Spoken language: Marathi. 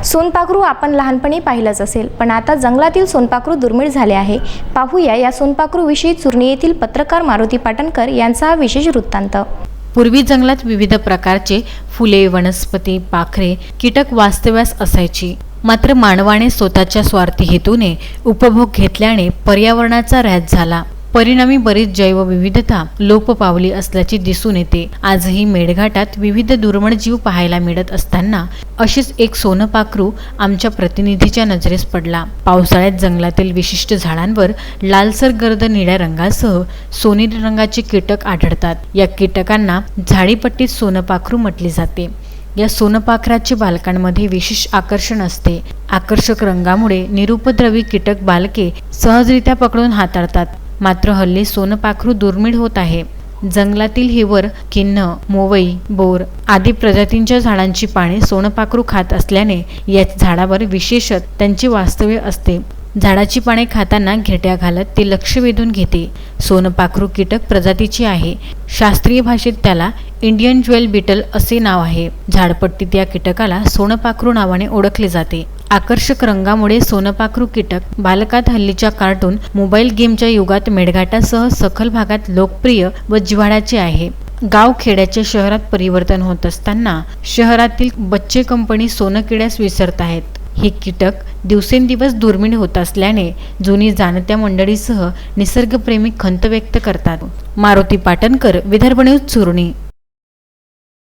सोनपाखरू आपण लहानपणी पाहिलंच असेल, पण आता जंगलातील सोनपाखरू दुर्मिळ झाले आहे. पाहूया या सोनपाखरूविषयी चुरणी येथील पत्रकार मारुती पाटणकर यांचा हा विशेष वृत्तांत. पूर्वी जंगलात विविध प्रकारचे फुले, वनस्पती, पाखरे, कीटक वास्तव्यास असायची. मात्र मानवाने स्वतःच्या स्वार्थी हेतूने उपभोग घेतल्याने पर्यावरणाचा ऱ्हास झाला. परिणामी बरीच जैवविविधता लोप पावली असल्याचे दिसून येते. आजही मेळघाटात विविध दुर्मिळ जीव पाहायला मिळत असताना अशीच एक सोनपाखरू आमच्या प्रतिनिधीच्या नजरेस पडला. पावसाळ्यात जंगलातील विशिष्ट झाडांवर लालसर गर्द निळ्या रंगासह सोनेरी रंगाचे कीटक आढळतात. या कीटकांना झाडीपट्टीत सोनपाखरू म्हटले जाते. या सोनपाखराचे बालकांमध्ये विशेष आकर्षण असते. आकर्षक रंगामुळे निरुपद्रवी कीटक बालके सहजरित्या पकडून हाताळतात. मात्र हल्ली सोनपाखरू दुर्मिळ होत आहे. जंगलातील हिवर, किन्ह, मोवई, बोर आदी प्रजातींच्या झाडांची पाने सोनपाखरू खात असल्याने या झाडावर विशेषतः त्यांचे वास्तव्य असते. झाडाची पाने खाताना घेट्या घालत ते लक्ष वेधून घेते. सोनपाखरू कीटक प्रजातीची आहे. शास्त्रीय भाषेत त्याला इंडियन ज्वेल बीटल असे नाव आहे. झाडपट्टीत या कीटकाला सोनपाखरू नावाने ओळखले जाते. आकर्षक रंगामुळे सोनपाखरू कीटक बालकात हल्लीच्या कार्टून, मोबाईल गेमच्या युगात मेळघाटासह सखल भागात लोकप्रिय व जिव्हाळ्याचे आहे. गाव खेड्याच्या शहरात परिवर्तन होत असताना शहरातील बच्चे कंपनी सोनकिड्यास विसरत आहेत. हे कीटक दिवसेंदिवस दुर्मिळ होत असल्याने जुनी जाणत्या मंडळीसह निसर्गप्रेमी खंत व्यक्त करतात. मारुती पाटणकर, विदर्भ न्यूज, चुरणी.